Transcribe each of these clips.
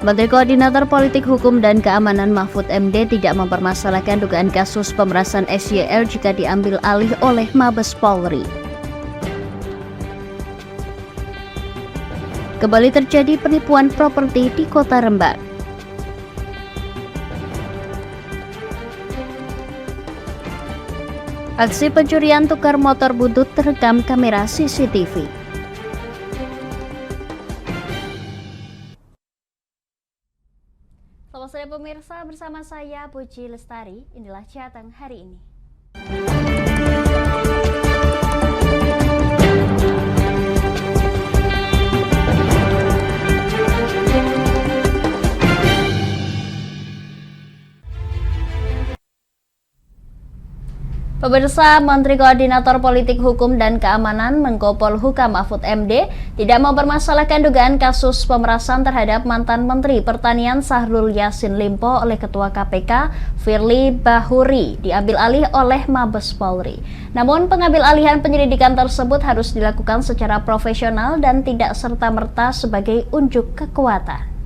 Menteri Koordinator Politik Hukum dan Keamanan Mahfud MD tidak mempermasalahkan dugaan kasus pemerasan SYL jika diambil alih oleh Mabes Polri. Kembali terjadi penipuan properti di Kota Rembang. Aksi pencurian tukar motor butut terekam kamera CCTV. Selamat sore pemirsa, bersama saya Puji Lestari. Inilah Jateng hari ini. Pemirsa, Menteri Koordinator Politik Hukum dan Keamanan Menko Polhukam Mahfud MD tidak mempermasalahkan dugaan kasus pemerasan terhadap mantan Menteri Pertanian Syahrul Yassin Limpo oleh Ketua KPK Firly Bahuri diambil alih oleh Mabes Polri. Namun pengambil alihan penyelidikan tersebut harus dilakukan secara profesional dan tidak serta-merta sebagai unjuk kekuatan.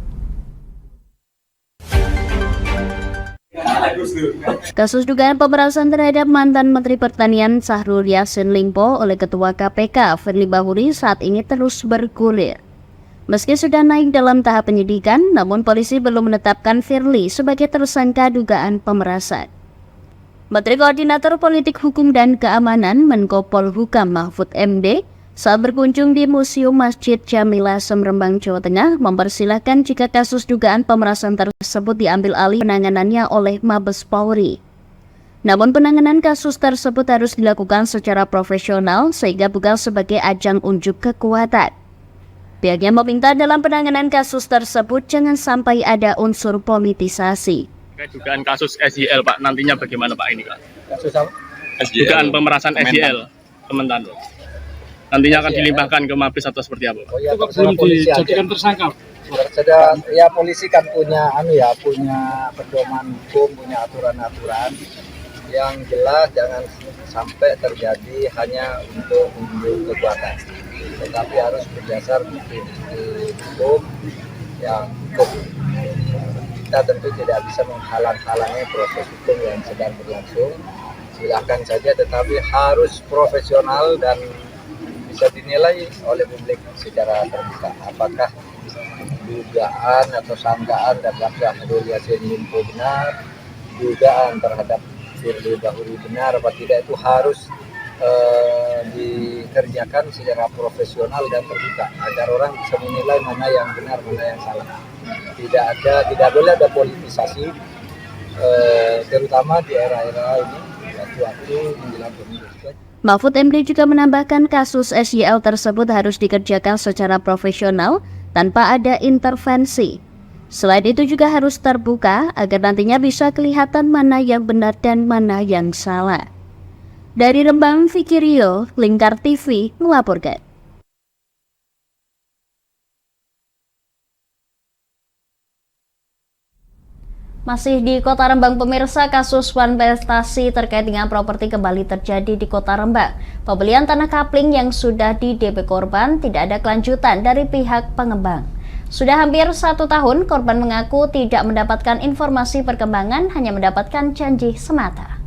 Kasus dugaan pemerasan terhadap mantan Menteri Pertanian Syahrul Yassin Limpo oleh Ketua KPK Firly Bahuri saat ini terus bergulir. Meski sudah naik dalam tahap penyidikan, namun polisi belum menetapkan Firly sebagai tersangka dugaan pemerasan. Menteri Koordinator Politik Hukum dan Keamanan Menko Polhukam Mahfud MD saat berkunjung di Museum Masjid Jamilah Rembang, Jawa Tengah, mempersilahkan jika kasus dugaan pemerasan tersebut diambil alih penanganannya oleh Mabes Polri. Namun penanganan kasus tersebut harus dilakukan secara profesional sehingga bukan sebagai ajang unjuk kekuatan. Pihaknya meminta dalam penanganan kasus tersebut jangan sampai ada unsur politisasi. Dugaan kasus SYL, Pak, nantinya bagaimana, Pak, ini, Pak? Kasus apa? Dugaan pemerasan SYL, Kementan. Nantinya akan dilimpahkan ke Mabes atau seperti apa? Oh ya, belum dijadikan tersangka. Sudah, ya polisi kan punya punya pedoman hukum, punya aturan-aturan yang jelas, jangan sampai terjadi hanya untuk unjuk kekuatan, tetapi harus berdasar bukti hukum yang cukup. Kita tentu tidak bisa menghalang-halangi proses hukum yang sedang berlangsung. Silakan saja, tetapi harus profesional dan bisa dinilai oleh publik secara terbuka. Apakah dugaan atau sangkaan terhadap Syahrul Yassin Limpo benar, dugaan terhadap Firly Bahuri benar apa tidak, itu harus dikerjakan secara profesional dan terbuka agar orang bisa menilai mana yang benar, mana yang salah. Tidak boleh ada politisasi, terutama di era-era ini waktu menjelang pemilu. Mahfud MD juga menambahkan kasus SYL tersebut harus dikerjakan secara profesional tanpa ada intervensi. Selain itu juga harus terbuka agar nantinya bisa kelihatan mana yang benar dan mana yang salah. Dari Rembang, Vicky Rio, Lingkar TV melaporkan. Masih di Kota Rembang pemirsa, kasus manifestasi terkait dengan properti kembali terjadi di Kota Rembang. Pembelian tanah kapling yang sudah di DP korban tidak ada kelanjutan dari pihak pengembang. Sudah hampir 1 tahun, korban mengaku tidak mendapatkan informasi perkembangan, hanya mendapatkan janji semata.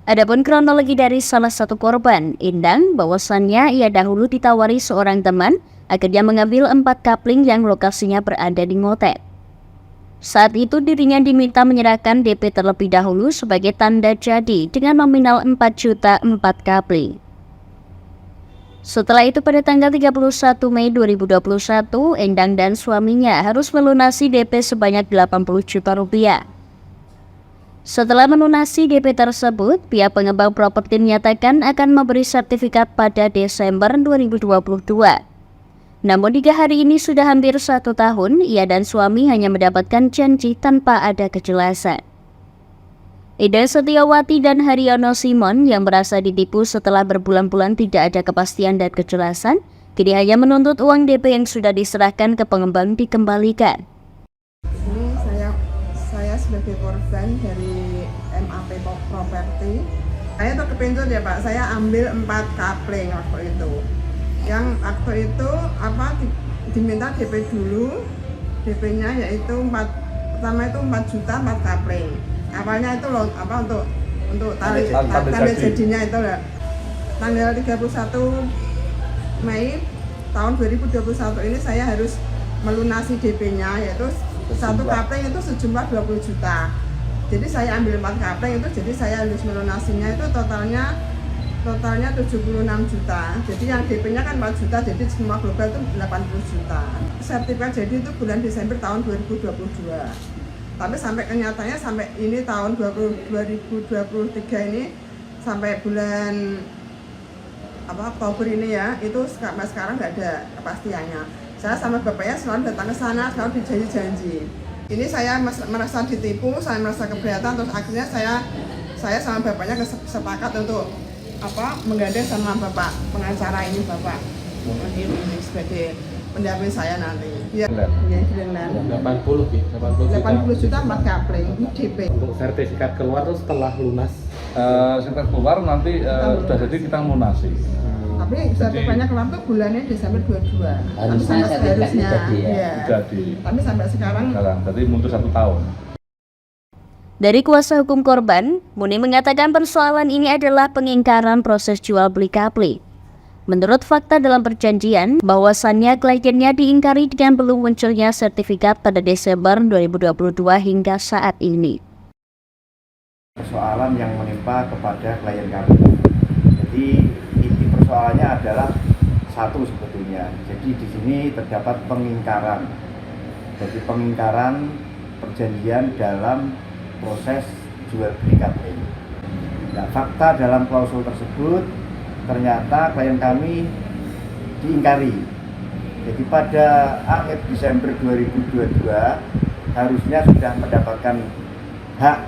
Adapun kronologi dari salah satu korban, Indang, bahwasannya ia dahulu ditawari seorang teman agar dia mengambil 4 kapling yang lokasinya berada di Ngotet. Saat itu dirinya diminta menyerahkan DP terlebih dahulu sebagai tanda jadi dengan nominal 4 juta 4 kapling. Setelah itu pada tanggal 31 Mei 2021, Endang dan suaminya harus melunasi DP sebanyak 80 juta rupiah. Setelah melunasi DP tersebut, pihak pengembang properti menyatakan akan memberi sertifikat pada Desember 2022. Namun hingga hari ini sudah hampir 1 tahun, ia dan suami hanya mendapatkan janji tanpa ada kejelasan. Ida Setiawati dan Haryono Simon yang merasa ditipu setelah berbulan-bulan tidak ada kepastian dan kejelasan, kini hanya menuntut uang DP yang sudah diserahkan ke pengembang dikembalikan. Ini saya sebagai korban dari MAP Property Saya tuh kepincut ya Pak, saya ambil 4 kapling waktu itu. Yang waktu itu diminta DP dulu, DP-nya yaitu pertama itu 4 juta 4 kapling. Awalnya itu loh untuk tanda jadinya itu ya. Tanggal 31 Mei tahun 2021 ini saya harus melunasi DP-nya, yaitu satu kapling itu sejumlah 20 juta. Jadi saya ambil 4 kapling itu, jadi saya harus melunasinya itu totalnya 76 juta. Jadi yang DP-nya kan 4 juta, jadi semua global itu 80 juta. Sertifikat jadi itu bulan Desember tahun 2022. Tapi sampai kenyataannya sampai ini tahun 2023 ini sampai bulan Oktober ini ya, itu sampai sekarang nggak ada kepastiannya. Saya sama bapaknya selalu datang ke sana, selalu dijanji-janji. Ini saya merasa ditipu, saya merasa keberatan, terus akhirnya saya sama bapaknya sepakat untuk menggandeng sama bapak pengacara ini, bapak ini sebagai pendamping saya nanti. Iya, Glenland. 80 juta 4 kapling DP. Untuk sertifikat keluar tuh setelah lunas. Sertifikat keluar nanti sudah jadi kita lunasi. Tapi sertifikatnya keluar tuh bulannya Desember 22. Harusnya sertifikatnya jadi ya. Jadi. Tapi sampai sekarang. Jadi mundur 1 tahun. Dari kuasa hukum korban, Muni mengatakan persoalan ini adalah pengingkaran proses jual beli kapling. Menurut fakta dalam perjanjian, bahwasannya kliennya diingkari dengan belum munculnya sertifikat pada Desember 2022 hingga saat ini. Persoalan yang menimpa kepada klien kami. Jadi inti persoalannya adalah satu sebetulnya. Jadi di sini terdapat pengingkaran. Jadi pengingkaran perjanjian dalam proses jual beli kapling. Nah, fakta dalam klausul tersebut ternyata klien kami diingkari. Jadi pada akhir Desember 2022 harusnya sudah mendapatkan hak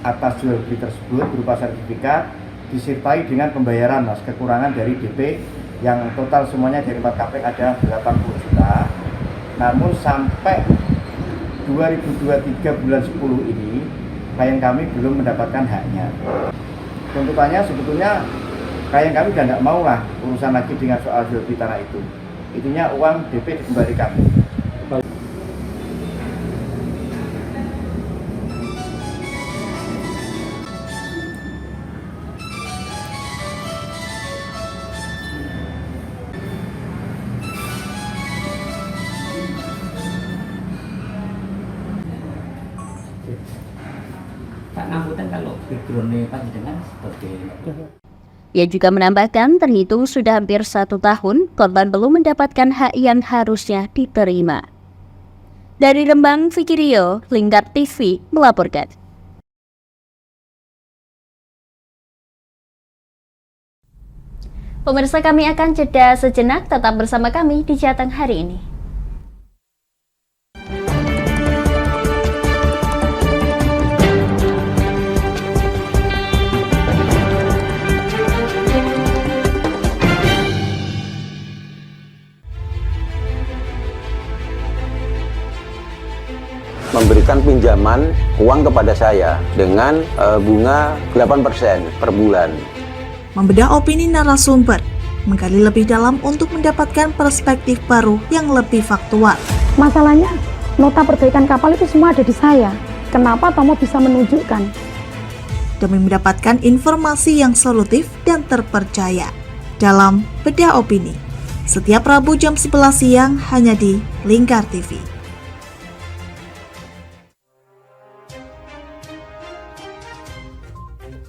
atas jual beli tersebut berupa sertifikat disertai dengan pembayaran mas kekurangan dari DP yang total semuanya dari 4 kapling ada 80 juta. Namun sampai 2023 bulan 10 ini klien kami belum mendapatkan haknya. Tuntutannya sebetulnya klien kami udah nggak mau lah urusan lagi dengan soal jual beli tanah itu. Intinya uang DP dikembalikan. Pak Ngapunten kalau background-nya panjenengan seperti Ia juga menambahkan terhitung sudah hampir 1 tahun korban belum mendapatkan hak yang harusnya diterima. Dari Rembang, Vicky Rio, Lingkar TV melaporkan. Pemirsa, kami akan jeda sejenak, tetap bersama kami di Jateng hari ini. Memberikan pinjaman uang kepada saya dengan bunga 8% per bulan. Membedah opini narasumber, menggali lebih dalam untuk mendapatkan perspektif baru yang lebih faktual. Masalahnya, nota perbaikan kapal itu semua ada di saya. Kenapa Tomo bisa menunjukkan? Demi mendapatkan informasi yang solutif dan terpercaya. Dalam Bedah Opini, setiap Rabu jam 11 siang hanya di Lingkar TV.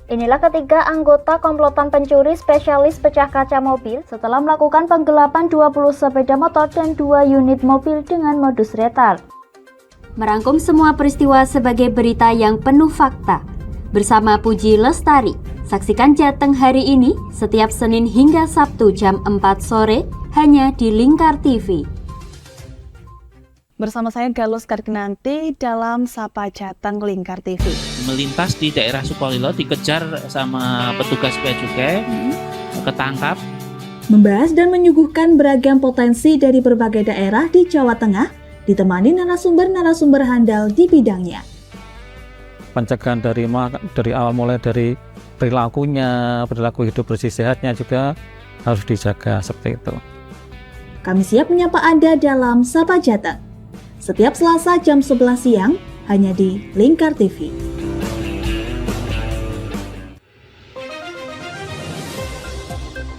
Inilah ketiga anggota komplotan pencuri spesialis pecah kaca mobil setelah melakukan penggelapan 20 sepeda motor dan 2 unit mobil dengan modus retard. Merangkum semua peristiwa sebagai berita yang penuh fakta. Bersama Puji Lestari, saksikan Jateng hari ini setiap Senin hingga Sabtu jam 4 sore hanya di Lingkar TV. Bersama saya Galus Kargnanti dalam Sapa Jateng Lingkar TV. Melintas di daerah Sukolilo dikejar sama petugas bea cukai, ketangkap. Membahas dan menyuguhkan beragam potensi dari berbagai daerah di Jawa Tengah, ditemani narasumber-narasumber handal di bidangnya. Pencegahan dari awal mulai dari perilaku hidup bersih sehatnya juga harus dijaga seperti itu. Kami siap menyapa Anda dalam Sapa Jateng. Setiap Selasa jam 11 siang hanya di Lingkar TV.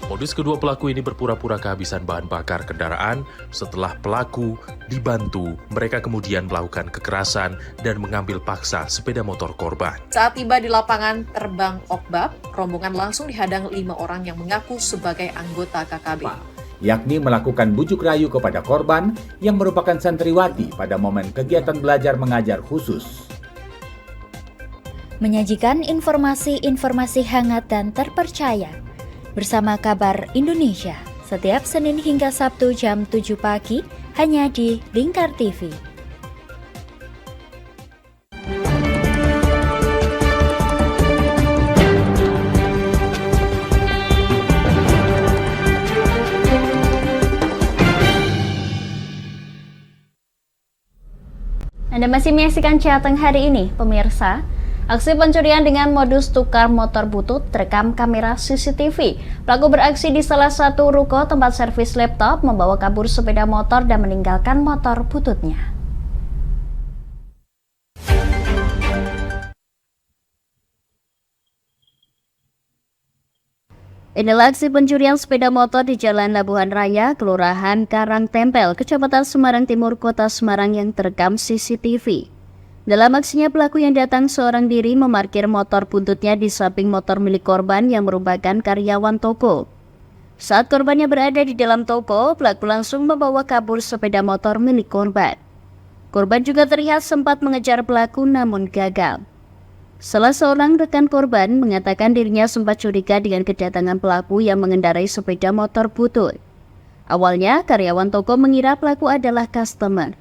Modus kedua pelaku ini berpura-pura kehabisan bahan bakar kendaraan. Setelah pelaku dibantu, mereka kemudian melakukan kekerasan dan mengambil paksa sepeda motor korban. Saat tiba di lapangan terbang Okbab, rombongan langsung dihadang 5 orang yang mengaku sebagai anggota KKB. Yakni melakukan bujuk rayu kepada korban yang merupakan santriwati pada momen kegiatan belajar mengajar khusus. Menyajikan informasi-informasi hangat dan terpercaya bersama Kabar Indonesia setiap Senin hingga Sabtu jam 7 pagi hanya di Lingkar TV. Anda masih menyaksikan Jateng hari ini, pemirsa. Aksi pencurian dengan modus tukar motor butut terekam kamera CCTV. Pelaku beraksi di salah satu ruko tempat servis laptop, membawa kabur sepeda motor dan meninggalkan motor bututnya. Inilah aksi pencurian sepeda motor di Jalan Labuhan Raya, Kelurahan Karangtempel, Kecamatan Semarang Timur, Kota Semarang yang terekam CCTV. Dalam aksinya, pelaku yang datang seorang diri memarkir motor buntutnya di samping motor milik korban yang merupakan karyawan toko. Saat korbannya berada di dalam toko, pelaku langsung membawa kabur sepeda motor milik korban. Korban juga terlihat sempat mengejar pelaku namun gagal. Salah seorang rekan korban mengatakan dirinya sempat curiga dengan kedatangan pelaku yang mengendarai sepeda motor butut. Awalnya, karyawan toko mengira pelaku adalah customer.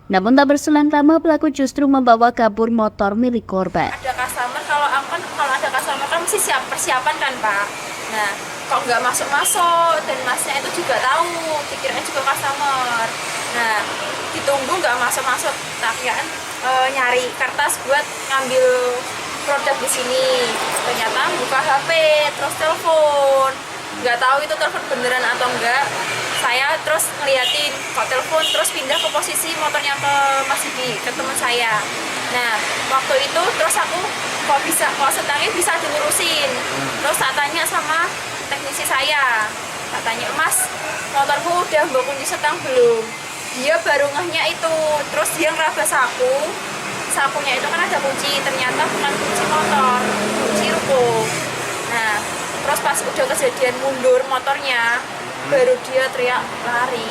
Namun tak berselang lama, pelaku justru membawa kabur motor milik korban. Ada customer, kalau ada customer kan mesti persiapan kan Pak. Nah, kok nggak masuk-masuk dan masnya itu juga tahu, dikiranya juga customer. Nah, ditunggu nggak masuk-masuk, tak kirain nyari kertas buat ngambil produk di sini. Ternyata buka HP, terus telepon. Nggak tahu itu telepon beneran atau enggak. Saya terus ngeliatin kok telepon, terus pindah ke posisi motornya ke Mas Didi, ke teman saya. Nah, waktu itu terus aku kok setangnya bisa dilurusin. Terus tak tanya sama teknisi saya, tak tanya, Mas, motorku udah mbok kunci setang belum? Dia baru ngehnya itu, terus dia ngerabas sakunya itu kan ada kunci, ternyata bukan kunci motor, kunci ruko. Nah, terus pas udah kejadian mundur motornya, baru dia teriak lari.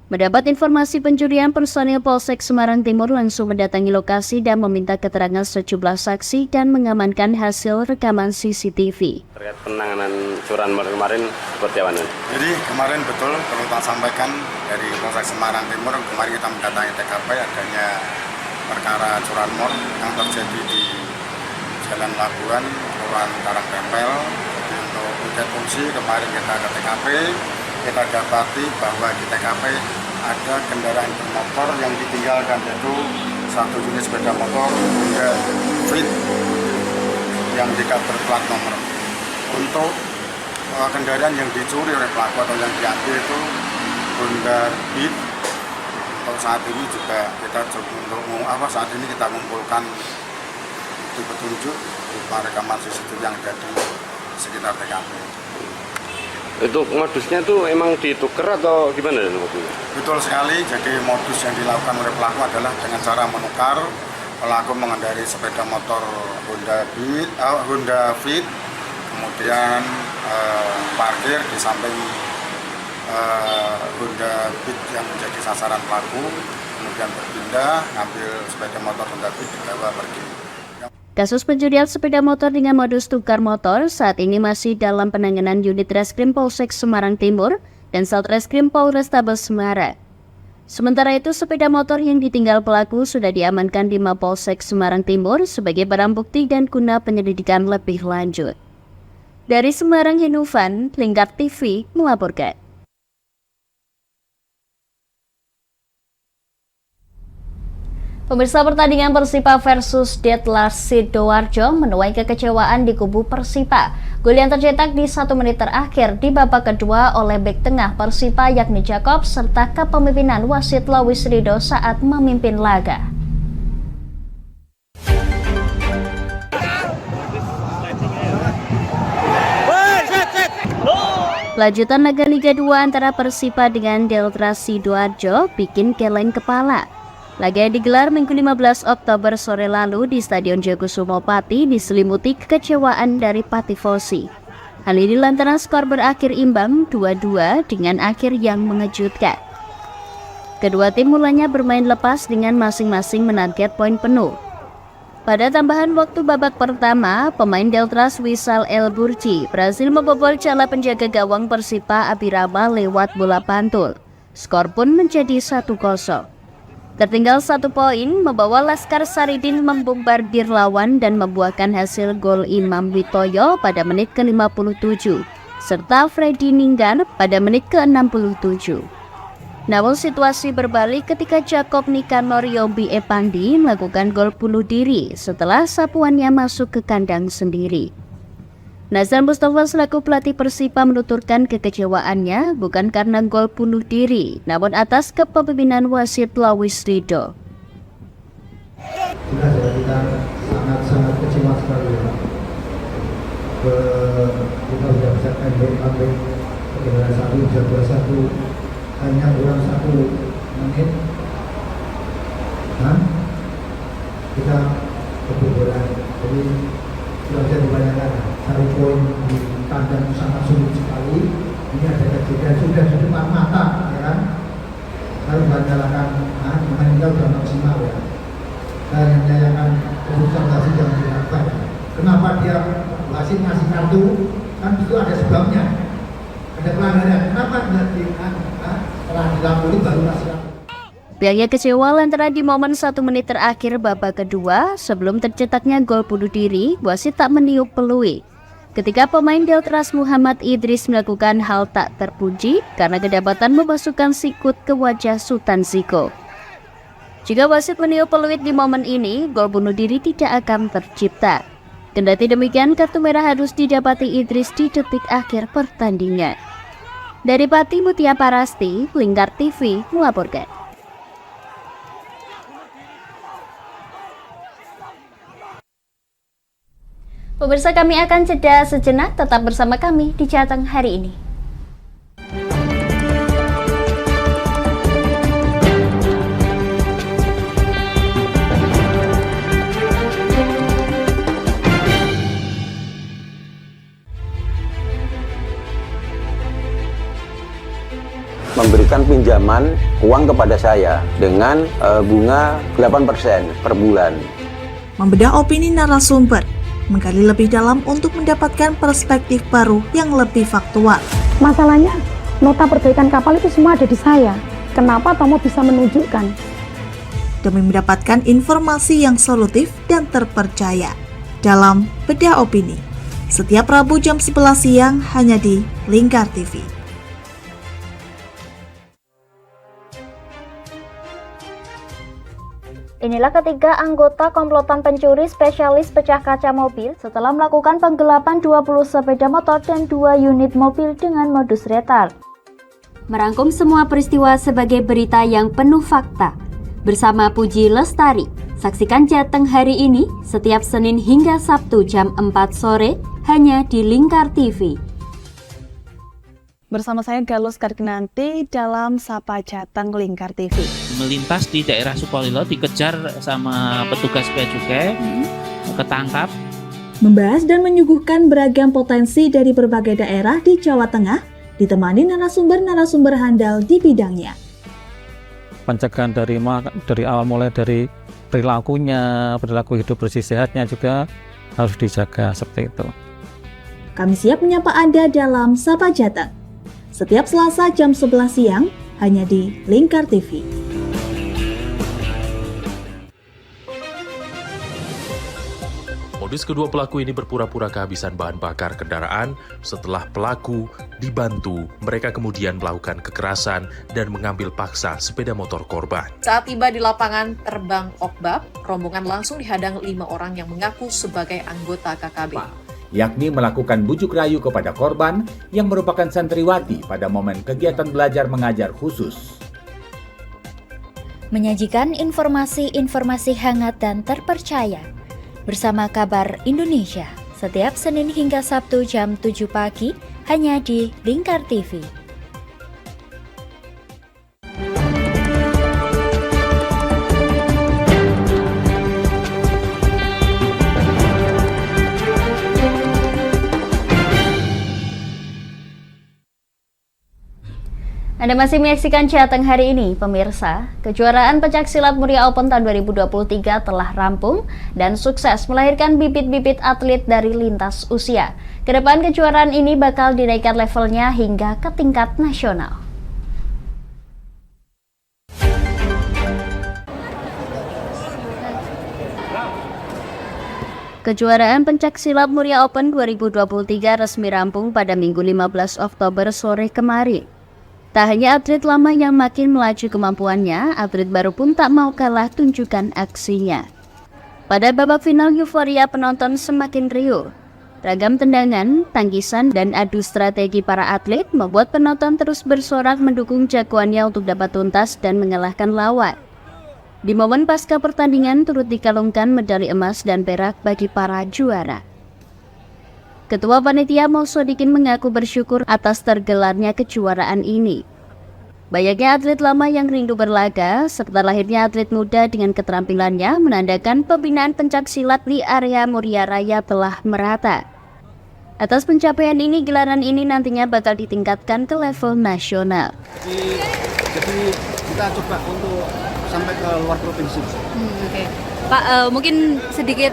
Mendapat informasi pencurian, personil Polsek Semarang Timur langsung mendatangi lokasi dan meminta keterangan sejumlah saksi dan mengamankan hasil rekaman CCTV. Terkait penanganan curanmor kemarin seperti apa? Jadi kemarin betul perlu kita sampaikan dari Polsek Semarang Timur, kemarin kita mendatangi TKP adanya perkara curanmor yang terjadi di Jalan Labuhan, Kelurahan Karangtempel. Untuk unit fungsi kemarin kita ke TKP, kita dapati bahwa di TKP ada kendaraan bermotor yang ditinggalkan, yaitu satu unit sepeda motor Honda Fit yang tidak berplat nomor. Untuk kendaraan yang dicuri oleh pelaku atau yang diambil itu Honda Beat. Untuk saat ini juga kita mengumpulkan petunjuk berupa rekaman CCTV yang ada di sekitar TKP. Itu modusnya tuh emang ditukar atau gimana? Betul sekali, jadi modus yang dilakukan oleh pelaku adalah dengan cara menukar. Pelaku mengendarai sepeda motor Honda Fit, kemudian parkir di samping Honda Fit yang menjadi sasaran pelaku, kemudian berpindah, ngambil sepeda motor Honda Fit dibawa pergi. Kasus pencurian sepeda motor dengan modus tukar motor saat ini masih dalam penanganan unit Reskrim Polsek Semarang Timur dan Satreskrim Polrestabes Semarang. Sementara itu, sepeda motor yang ditinggal pelaku sudah diamankan di Mapolsek Semarang Timur sebagai barang bukti dan guna penyelidikan lebih lanjut. Dari Semarang, Hinufan, Lingkar TV melaporkan. Pemirsa, pertandingan Persipa versus Detlas Sidoarjo menuai kekecewaan di kubu Persipa. Gol yang tercetak di 1 menit terakhir di babak kedua oleh bek tengah Persipa yakni Jacob serta kepemimpinan wasit Lawis Rido saat memimpin laga. Lanjutan laga Liga 2 antara Persipa dengan Detlas Sidoarjo bikin geleng kepala. Laga yang digelar Minggu 15 Oktober sore lalu di Stadion Jogosumo Pati diselimuti kekecewaan dari Patifosi. Hal ini lantaran skor berakhir imbang 2-2 dengan akhir yang mengejutkan. Kedua tim mulanya bermain lepas dengan masing-masing menarget poin penuh. Pada tambahan waktu babak pertama, pemain Detlas Wisal El Burji berhasil membobol celah penjaga gawang Persipa Abirama lewat bola pantul. Skor pun menjadi 1-0. Tertinggal 1 poin, membawa Laskar Saridin membombardir lawan dan membuahkan hasil gol Imam Witoyo pada menit ke-57, serta Freddy Ninggan pada menit ke-67. Namun situasi berbalik ketika Jacob Nikanor Yombi Epandi melakukan gol bunuh diri setelah sapuannya masuk ke kandang sendiri. Nazar Mustafa selaku pelatih Persipa menuturkan kekecewaannya bukan karena gol bunuh diri, namun atas kepemimpinan wasit Lawis Rido. Kita sangat kecewa sekali ya. Kita sudah bisa pendek bagaimana satu hanya kurang 1 menit. Kita kebobolan. Jadi tidak bisa dibayangkan cari poin di kandang sangat sulit sekali. Ini ada kejadian sudah di depan mata, ya kan? Kalau menyalahkan mainnya sudah maksimal ya. Dan yang menyayangkan keputusan wasit yang dilakukan. Kenapa dia wasit ngasih kartu? Kan itu ada sebabnya. Ada pelanggaran. Kenapa setelah dilakukan baru ngasih kartu? Pihaknya kecewa lantaran di momen 1 menit terakhir babak kedua sebelum tercetaknya gol bunuh diri, wasit tak meniup peluit. Ketika pemain Detlas Muhammad Idris melakukan hal tak terpuji karena kedapatan memasukkan sikut ke wajah Sultan Ziko. Jika wasit meniup peluit di momen ini, gol bunuh diri tidak akan tercipta. Kendati demikian, kartu merah harus didapati Idris di detik akhir pertandingan. Dari Pati, Mutia Parasti, Lingkar TV melaporkan. Pemirsa, kami akan jeda sejenak, tetap bersama kami di Jateng hari ini. Memberikan pinjaman uang kepada saya dengan bunga 8% per bulan. Membedah opini narasumber, menggali lebih dalam untuk mendapatkan perspektif baru yang lebih faktual. Masalahnya, nota perbaikan kapal itu semua ada di saya. Kenapa Tomo bisa menunjukkan? Demi mendapatkan informasi yang solutif dan terpercaya. Dalam Bedah Opini, setiap Rabu jam 11 siang hanya di Lingkar TV. Inilah ketiga anggota komplotan pencuri spesialis pecah kaca mobil setelah melakukan penggelapan 20 sepeda motor dan 2 unit mobil dengan modus retard. Merangkum semua peristiwa sebagai berita yang penuh fakta. Bersama Puji Lestari, saksikan Jateng hari ini setiap Senin hingga Sabtu jam 4 sore hanya di Lingkar TV. Bersama saya Galus Kargnanti dalam Sapa Jateng Lingkar TV. Melintas di daerah Sukolilo dikejar sama petugas bea cukai, ketangkap. Membahas dan menyuguhkan beragam potensi dari berbagai daerah di Jawa Tengah, ditemani narasumber-narasumber handal di bidangnya. Pencegahan dari awal mulai dari perilaku hidup bersih sehatnya juga harus dijaga seperti itu. Kami siap menyapa Anda dalam Sapa Jateng. Setiap Selasa jam 11 siang hanya di Lingkar TV. Modus kedua pelaku ini berpura-pura kehabisan bahan bakar kendaraan. Setelah pelaku dibantu, mereka kemudian melakukan kekerasan dan mengambil paksa sepeda motor korban. Saat tiba di lapangan terbang Okbab, rombongan langsung dihadang 5 orang yang mengaku sebagai anggota KKB. Yakni melakukan bujuk rayu kepada korban yang merupakan santriwati pada momen kegiatan belajar mengajar khusus. Menyajikan informasi-informasi hangat dan terpercaya bersama Kabar Indonesia setiap Senin hingga Sabtu jam 7 pagi hanya di Lingkar TV. Anda masih menyaksikan Jateng hari ini, pemirsa. Kejuaraan pencaksilat Muria Open tahun 2023 telah rampung dan sukses melahirkan bibit-bibit atlet dari lintas usia. Kedepan kejuaraan ini bakal dinaikkan levelnya hingga ke tingkat nasional. Kejuaraan pencaksilat Muria Open 2023 resmi rampung pada Minggu 15 Oktober sore kemarin. Tak hanya atlet lama yang makin melaju kemampuannya, atlet baru pun tak mau kalah tunjukkan aksinya. Pada babak final, euforia penonton semakin riuh. Ragam tendangan, tangkisan, dan adu strategi para atlet membuat penonton terus bersorak mendukung jagoannya untuk dapat tuntas dan mengalahkan lawan. Di momen pasca pertandingan turut dikalungkan medali emas dan perak bagi para juara. Ketua Panitia Mausodikin mengaku bersyukur atas tergelarnya kejuaraan ini. Banyaknya atlet lama yang rindu berlaga, serta lahirnya atlet muda dengan keterampilannya menandakan pembinaan pencaksilat di area Muria Raya telah merata. Atas pencapaian ini, gelaran ini nantinya bakal ditingkatkan ke level nasional. Jadi kita coba untuk sampai ke luar provinsi. Oke. Pak, mungkin sedikit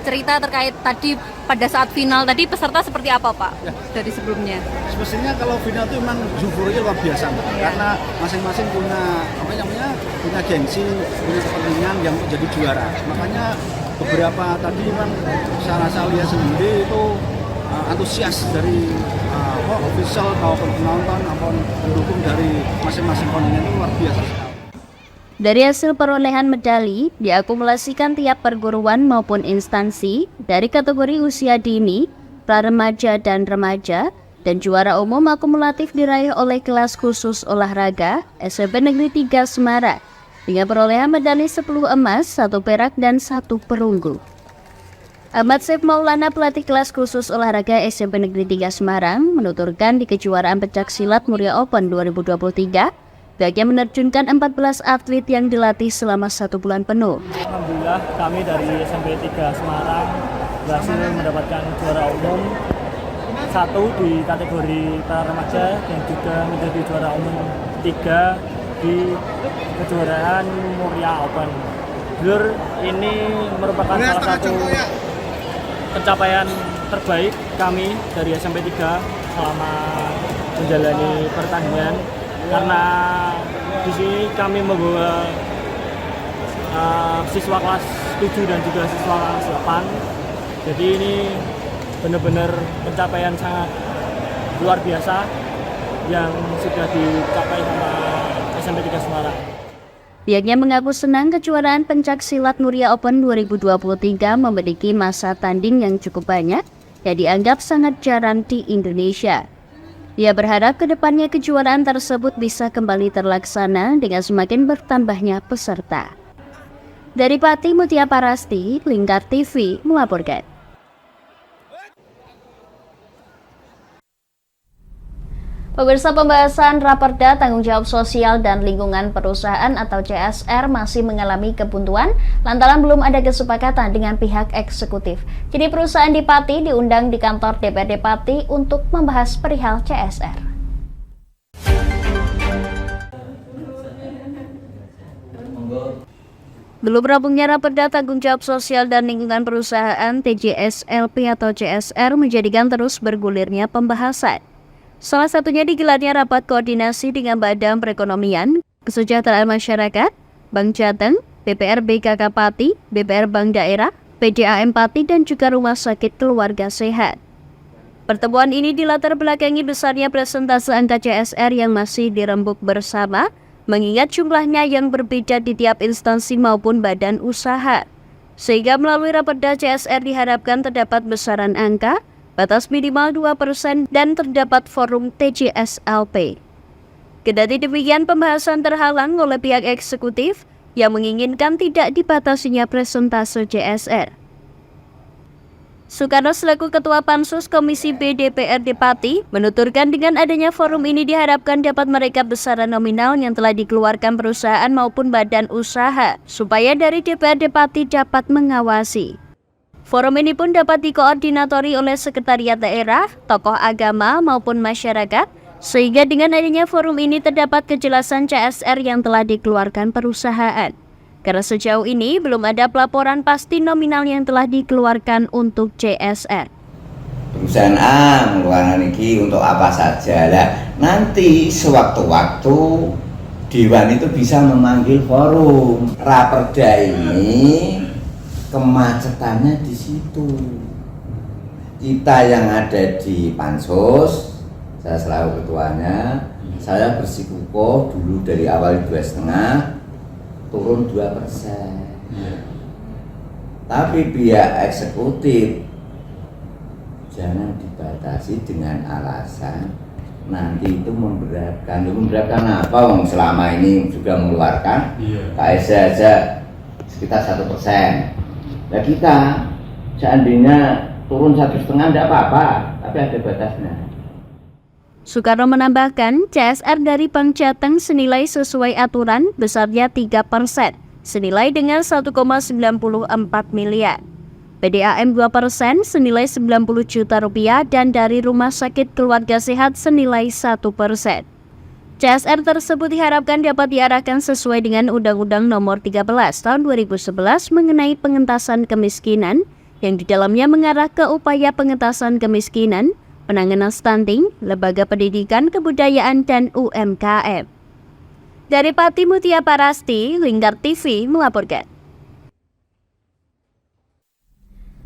cerita terkait tadi pada saat final tadi peserta seperti apa Pak ya, dari sebelumnya? Semestinya kalau final itu memang euforia luar biasa, ya. Karena masing-masing punya punya gengsi, punya kepentingan yang menjadi juara. Makanya beberapa tadi memang saya lihat sendiri itu antusias dari official maupun penonton maupun pendukung dari masing-masing kontingen itu luar biasa. Dari hasil perolehan medali, diakumulasikan tiap perguruan maupun instansi dari kategori usia dini, pra-remaja dan remaja, dan juara umum akumulatif diraih oleh kelas khusus olahraga SMP Negeri 3 Semarang, dengan perolehan medali 10 emas, 1 perak, dan 1 perunggu. Ahmad Saif Maulana, pelatih kelas khusus olahraga SMP Negeri 3 Semarang, menuturkan di kejuaraan pencaksilat Muria Open 2023, pihaknya menerjunkan 14 atlet yang dilatih selama 1 bulan penuh. Alhamdulillah kami dari SMP 3 Semarang berhasil mendapatkan juara umum 1 di kategori para remaja dan juga menjadi juara umum 3 di kejuaraan Muria Open. Jujur ini merupakan salah satu pencapaian terbaik kami dari SMP 3 selama menjalani pertandingan. Karena di sini kami membawa siswa kelas 7 dan juga siswa kelas 8. Jadi ini benar-benar pencapaian sangat luar biasa yang sudah dicapai sama SMP 3 Semarang. Pihaknya mengaku senang kejuaraan pencaksilat Muria Open 2023 memiliki masa tanding yang cukup banyak yang dianggap sangat jarang di Indonesia. Ia berharap kedepannya kejuaraan tersebut bisa kembali terlaksana dengan semakin bertambahnya peserta. Dari Pati Mutia Parasti, Lingkar TV melaporkan. Pemirsa, pembahasan Raperda Tanggung Jawab Sosial dan Lingkungan Perusahaan atau CSR masih mengalami kebuntuan lantaran belum ada kesepakatan dengan pihak eksekutif. Jadi perusahaan di Pati diundang di kantor DPRD Pati untuk membahas perihal CSR. Belum rampungnya Raperda Tanggung Jawab Sosial dan Lingkungan Perusahaan TJSLP atau CSR menjadikan terus bergulirnya pembahasan. Salah satunya digelarnya rapat koordinasi dengan Badan Perekonomian, Kesejahteraan Masyarakat, Bank Jateng, BPR BKK Pati, BPR Bank Daerah, PDAM Pati dan juga Rumah Sakit Keluarga Sehat. Pertemuan ini dilatar belakangi besarnya persentase angka CSR yang masih dirembuk bersama, mengingat jumlahnya yang berbeda di tiap instansi maupun badan usaha. Sehingga melalui Raperda CSR diharapkan terdapat besaran angka, batas minimal 2% dan terdapat forum TJSLP. Kendati demikian, pembahasan terhalang oleh pihak eksekutif yang menginginkan tidak dibatasinya persentase CSR. Soekarno selaku Ketua Pansus Komisi B DPRD Pati menuturkan dengan adanya forum ini diharapkan dapat merekap besaran nominal yang telah dikeluarkan perusahaan maupun badan usaha supaya dari DPRD Pati dapat mengawasi. Forum ini pun dapat dikoordinatori oleh sekretariat daerah, tokoh agama maupun masyarakat, sehingga dengan adanya forum ini terdapat kejelasan CSR yang telah dikeluarkan perusahaan. Karena sejauh ini belum ada pelaporan pasti nominal yang telah dikeluarkan untuk CSR. Perusahaan A mengeluarkan ini untuk apa saja lah. Nanti sewaktu-waktu Dewan itu bisa memanggil forum. Raperda ini kemacetannya di situ. Kita yang ada di Pansus, saya selalu ketuanya, saya bersikukuh dulu dari awal 2,5 turun 2%. Tapi pihak eksekutif jangan dibatasi dengan alasan nanti itu memberatkan. Memberatkan apa? Selama ini juga mengeluarkan KSC aja sekitar 1%. Nah kita seandainya turun 1,5 tidak apa-apa, tapi ada batasnya. Soekarno menambahkan, CSR dari Bank Jateng senilai sesuai aturan besarnya 3%, senilai dengan 1,94 miliar. PDAM 2% senilai 90 juta rupiah dan dari Rumah Sakit Keluarga Sehat senilai 1%. CSR tersebut diharapkan dapat diarahkan sesuai dengan Undang-Undang Nomor 13 Tahun 2011 mengenai pengentasan kemiskinan, yang di dalamnya mengarah ke upaya pengentasan kemiskinan, penanganan stunting, lembaga pendidikan, kebudayaan, dan UMKM. Dari Pati Mutia Parasti, Lingkar TV melaporkan.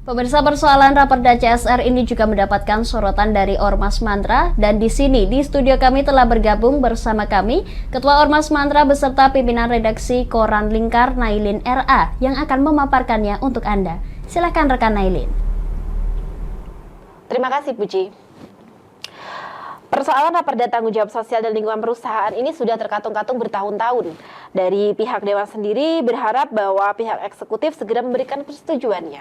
Pemirsa, persoalan Raperda CSR ini juga mendapatkan sorotan dari Ormas Mantra, dan di sini di studio kami telah bergabung bersama kami Ketua Ormas Mantra beserta pimpinan redaksi Koran Lingkar, Nailin RA, yang akan memaparkannya untuk Anda. Silakan rekan Nailin. Terima kasih Puji. Persoalan Raperda Tanggung Jawab Sosial dan Lingkungan Perusahaan ini sudah terkatung-katung bertahun-tahun. Dari pihak Dewan sendiri berharap bahwa pihak eksekutif segera memberikan persetujuannya.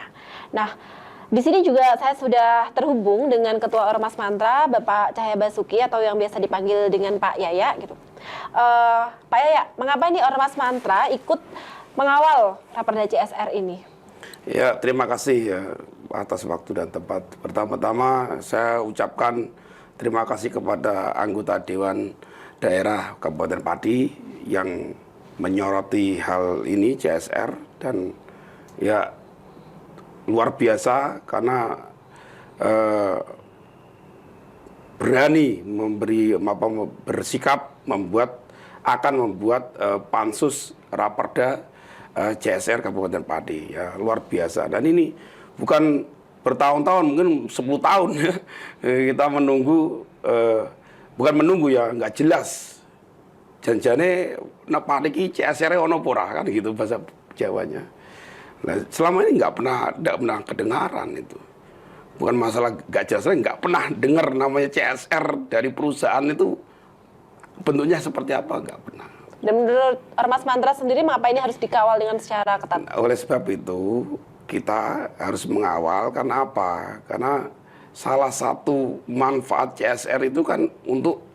Nah, di sini juga saya sudah terhubung dengan Ketua Ormas Mantra, Bapak Cahya Basuki, atau yang biasa dipanggil dengan Pak Yaya gitu. Pak Yaya, mengapa ini Ormas Mantra ikut mengawal Raperda CSR ini? Ya, terima kasih ya atas waktu dan tempat. Pertama-tama saya ucapkan terima kasih kepada anggota Dewan Daerah Kabupaten Pati yang menyoroti hal ini CSR, dan ya luar biasa karena berani bersikap akan membuat pansus Raperda CSR Kabupaten Pati. Ya, luar biasa, dan ini bukan bertahun-tahun, mungkin 10 tahun ya. Kita menunggu, bukan menunggu ya, nggak jelas. Janjane napaliki CSR ono pora kan gitu bahasa Jawanya. Nah, selama ini nggak pernah kedengaran itu. Bukan masalah nggak jelas, nggak pernah dengar namanya CSR dari perusahaan itu bentuknya seperti apa, nggak pernah. Dan menurut Ormas Mantra sendiri, mengapa ini harus dikawal dengan secara ketat? Oleh sebab itu kita harus mengawal. Karena apa? Karena salah satu manfaat CSR itu kan untuk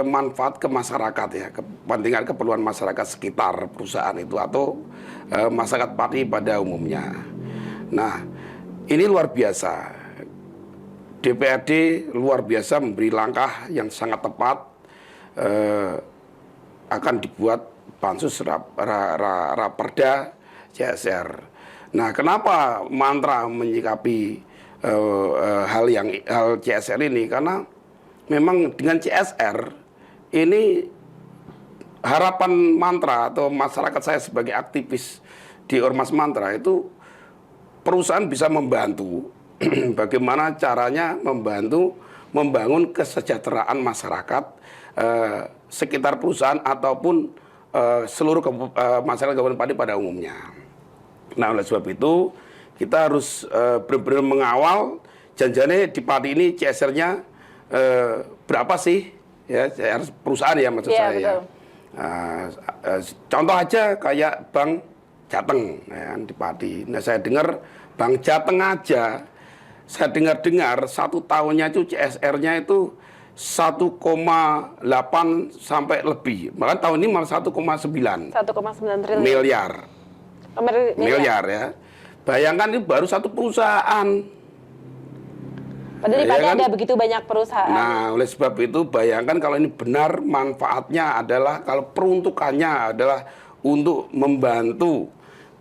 manfaat ke masyarakat ya, kepentingan keperluan masyarakat sekitar perusahaan itu atau masyarakat Pati pada umumnya. Nah, ini luar biasa. DPRD luar biasa memberi langkah yang sangat tepat, akan dibuat pansus Raperda CSR. Nah, kenapa Mantra menyikapi hal CSR ini? Karena memang dengan CSR ini harapan Mantra atau masyarakat saya sebagai aktivis di Ormas Mantra itu perusahaan bisa membantu bagaimana caranya membangun kesejahteraan masyarakat sekitar perusahaan ataupun seluruh masyarakat Kabupaten Pati pada umumnya. Nah, oleh sebab itu kita harus benar-benar mengawal janjinya di Pati ini CSR-nya berapa sih? Ya, CSR perusahaan ya maksud saya. Ya. Contoh aja kayak Bank Jateng ya, di Pati. Nah, saya dengar Bank Jateng aja, saya dengar 1 tahunnya itu CSR-nya itu 1,8 sampai lebih. Bahkan tahun ini malah 1,9 triliun miliar ya. Bayangkan ini baru satu perusahaan. Padahal di Pati ada begitu banyak perusahaan. Nah, oleh sebab itu bayangkan kalau ini benar manfaatnya adalah, kalau peruntukannya adalah untuk membantu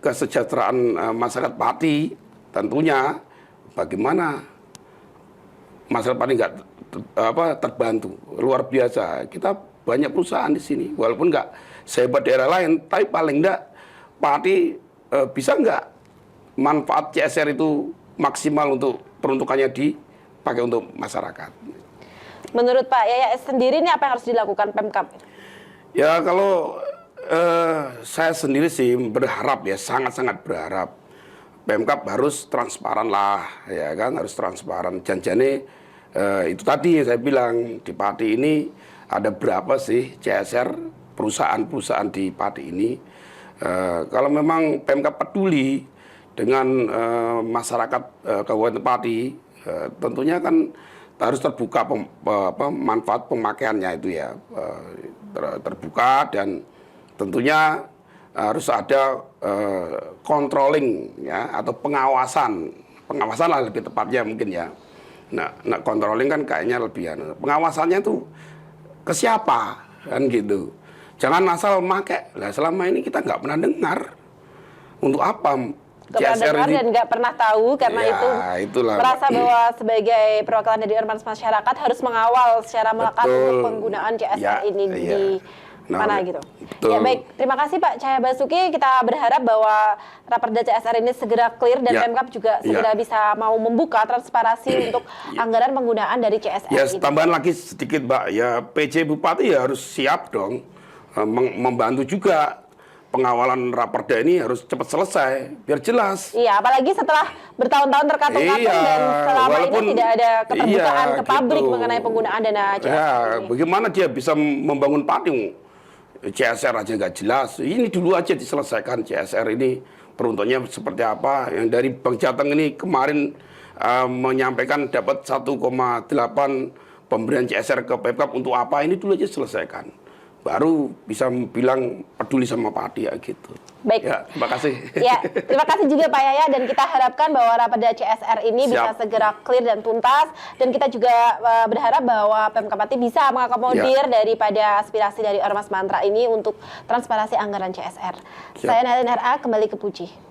kesejahteraan masyarakat Pati, tentunya bagaimana masyarakat Pati nggak terbantu, luar biasa. Kita banyak perusahaan di sini, walaupun nggak sehebat daerah lain, tapi paling nggak Pati bisa nggak manfaat CSR itu maksimal untuk peruntukannya dipakai untuk masyarakat. Menurut Pak Yaya sendiri ini apa yang harus dilakukan Pemkab? Ya kalau saya sendiri sih berharap ya, sangat-sangat berharap Pemkab harus transparan lah, ya kan, harus transparan. Janjinya itu tadi saya bilang di Pati ini ada berapa sih CSR perusahaan-perusahaan di Pati ini. Kalau memang Pemkab peduli dengan masyarakat Kabupaten Pati, tentunya kan harus terbuka manfaat pemakaiannya itu ya, terbuka, dan tentunya harus ada controlling ya, atau pengawasan lah lebih tepatnya mungkin ya. Nah controlling kan kayaknya lebih, pengawasannya tuh ke siapa kan gitu. Jangan asal make. Lah selama ini kita nggak pernah dengar untuk apa CSR ini, dan nggak pernah tahu, karena ya, itu merasa bahwa sebagai perwakilan dari ormas masyarakat harus mengawal secara melekat untuk penggunaan CSR ini di mana gitu. Ya baik, terima kasih Pak Cahya Basuki. Kita berharap bahwa Raperda CSR ini segera clear dan Pemkab juga segera bisa mau membuka transparansi untuk anggaran penggunaan dari CSR ini. Tambahan lagi sedikit Mbak, ya PJ Bupati ya harus siap dong membantu juga. Pengawalan Raperda ini harus cepat selesai, biar jelas. Iya, apalagi setelah bertahun-tahun terkatung-katung dan selama ini tidak ada keterbukaan ke publik mengenai penggunaan dana CSR. Ya, bagaimana dia bisa membangun Pati? CSR aja nggak jelas. Ini dulu aja diselesaikan CSR ini peruntukannya seperti apa. Yang dari Bank Jateng ini kemarin menyampaikan dapat 1,8 pemberian CSR ke Pemkab untuk apa, ini dulu aja selesaikan. Baru bisa bilang peduli sama Pati ya gitu. Baik. Ya, terima kasih. Ya, terima kasih juga Pak Yaya, dan kita harapkan bahwa Raperda CSR ini bisa segera clear dan tuntas, dan kita juga berharap bahwa Pemkab Pati bisa mengakomodir daripada aspirasi dari Ormas Mantra ini untuk transparansi anggaran CSR. Saya Nadine RA, kembali ke Puji.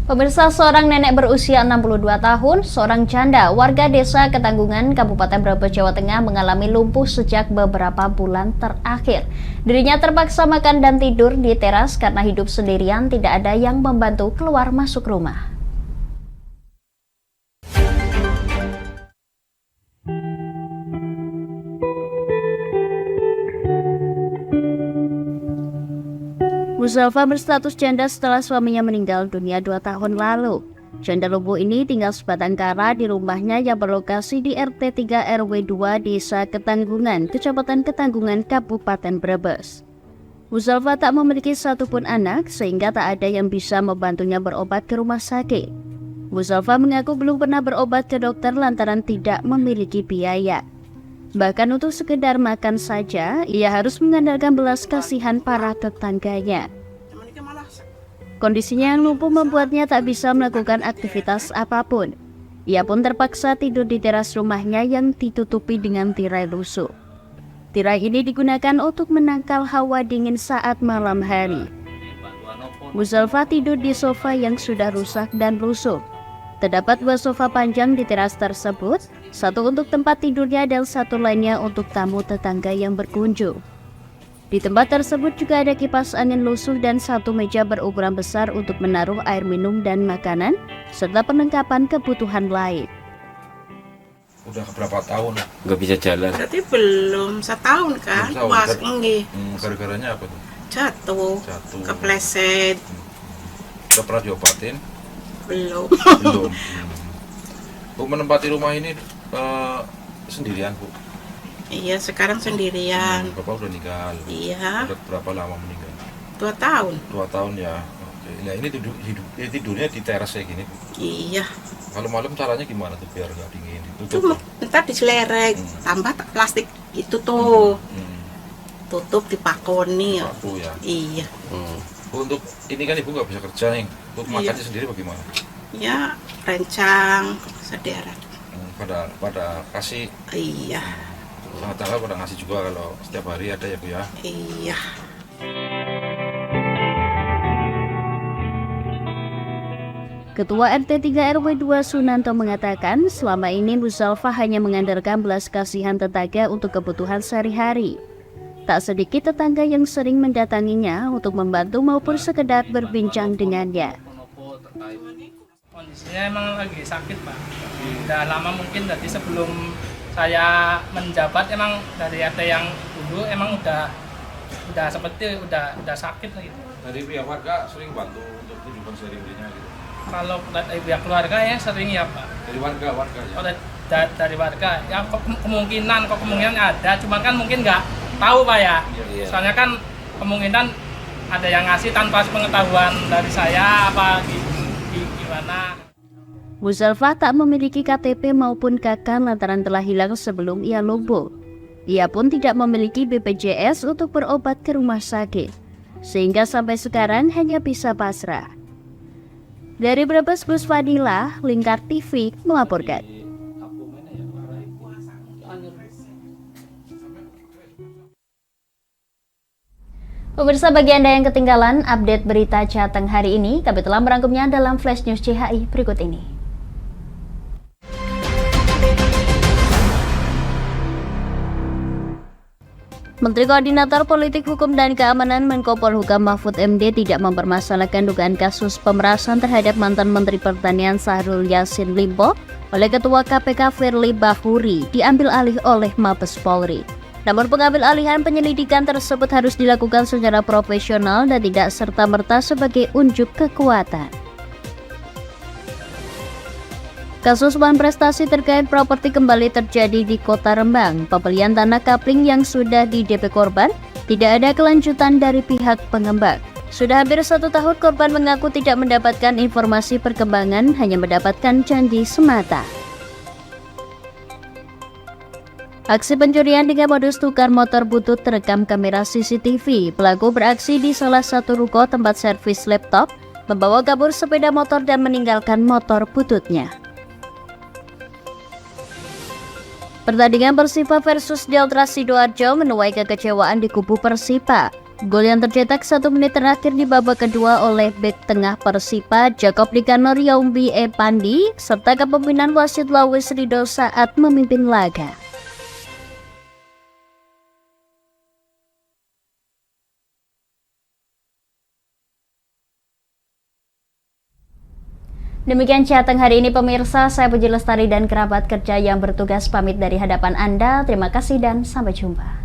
Pemirsa, seorang nenek berusia 62 tahun, seorang janda warga desa Ketanggungan, Kabupaten Brebes, Jawa Tengah mengalami lumpuh sejak beberapa bulan terakhir. Dirinya terpaksa makan dan tidur di teras karena hidup sendirian, tidak ada yang membantu keluar masuk rumah. Muzalfa berstatus janda setelah suaminya meninggal dunia 2 tahun lalu. Janda lumpuh ini tinggal sebatang kara di rumahnya yang berlokasi di RT 3 RW 2 Desa Ketanggungan, Kecamatan Ketanggungan, Kabupaten Brebes. Muzalfa tak memiliki satupun anak sehingga tak ada yang bisa membantunya berobat ke rumah sakit. Muzalfa mengaku belum pernah berobat ke dokter lantaran tidak memiliki biaya. Bahkan untuk sekedar makan saja, ia harus mengandalkan belas kasihan para tetangganya. Kondisinya yang lumpuh membuatnya tak bisa melakukan aktivitas apapun. Ia pun terpaksa tidur di teras rumahnya yang ditutupi dengan tirai lusuh. Tirai ini digunakan untuk menangkal hawa dingin saat malam hari. Muzalfa tidur di sofa yang sudah rusak dan lusuh. Terdapat 2 sofa panjang di teras tersebut, satu untuk tempat tidurnya dan satu lainnya untuk tamu tetangga yang berkunjung. Di tempat tersebut juga ada kipas angin lusuh dan satu meja berukuran besar untuk menaruh air minum dan makanan, serta perlengkapan kebutuhan lain. Udah berapa tahun nggak bisa jalan? Berarti belum setahun kan? Wah, enggih. Gara-garanya apa tuh? Jatuh. Kepleset. Udah pernah diobatin? Belum. Belum. Bu menempati rumah ini sendirian, Bu? Iya, sekarang sendirian. Bapak udah meninggal? Iya. Udah berapa lama meninggal? 2 tahun. 2 tahun ya. Oke. Nah ini tidurnya di teras kayak gini, Bu? Iya. Kalau malam caranya gimana tuh biar nggak dingin? Itu ntar diselerek, tambah plastik itu tuh. Tutup dipakoni ya. Paku ya? Iya. Bu, untuk ini kan Ibu nggak bisa kerja nih. Untuk makannya sendiri bagaimana? Ya, rencang, sederet. Pada kasih? Iya. Tetangga pada ngasih juga kalau setiap hari ada ya, Bu ya? Iya. Ketua RT 3 RW 2 Sunanto mengatakan selama ini Bu Zalfa hanya mengandalkan belas kasihan tetangga untuk kebutuhan sehari-hari. Tak sedikit tetangga yang sering mendatanginya untuk membantu maupun sekedar berbincang dengannya. Kondisinya emang lagi sakit, Pak. Udah lama mungkin dari sebelum saya menjabat emang dari RT yang dulu emang udah seperti udah sakit gitu. Dari pihak warga sering bantu untuk kehidupan sehari-harinya gitu. Kalau dari pihak keluarga ya sering ya, Pak. Dari warga ya. Oh, dari warga ya kemungkinan ada, cuman kan mungkin nggak tahu, Pak ya. Iya. Soalnya kan kemungkinan ada yang ngasih tanpa pengetahuan dari saya apa gimana. Bu Zalfa tak memiliki KTP maupun KK lantaran telah hilang sebelum ia lumpuh. Ia pun tidak memiliki BPJS untuk berobat ke rumah sakit, sehingga sampai sekarang hanya bisa pasrah. Dari Brebes, Bus Fadila, Lingkar TV melaporkan. Pemirsa, bagi Anda yang ketinggalan update berita Jateng hari ini, kami telah merangkumnya dalam Flash News CHI berikut ini. Menteri Koordinator Politik Hukum dan Keamanan Menko Polhukam Mahfud MD tidak mempermasalahkan dugaan kasus pemerasan terhadap mantan Menteri Pertanian Syahrul Yassin Limpo oleh Ketua KPK Firly Bahuri diambil alih oleh Mabes Polri. Namun pengambil alihan penyelidikan tersebut harus dilakukan secara profesional dan tidak serta-merta sebagai unjuk kekuatan. Kasus uang prestasi terkait properti kembali terjadi di Kota Rembang. Pembelian tanah kapling yang sudah di DP korban tidak ada kelanjutan dari pihak pengembang. Sudah hampir 1 tahun korban mengaku tidak mendapatkan informasi perkembangan, hanya mendapatkan janji semata. Aksi pencurian dengan modus tukar motor butut terekam kamera CCTV. Pelaku beraksi di salah satu ruko tempat servis laptop, membawa kabur sepeda motor dan meninggalkan motor bututnya. Pertandingan Persipa versus Delta Sidoarjo menuai kekecewaan di kubu Persipa. Gol yang tercetak 1 menit terakhir di babak kedua oleh bek tengah Persipa, Jacob Nikanor Yaumbi Pandi, serta kepemimpinan wasit Lawis Rido saat memimpin laga. Demikian Jateng hari ini pemirsa, saya Puji Lestari dan kerabat kerja yang bertugas pamit dari hadapan Anda. Terima kasih dan sampai jumpa.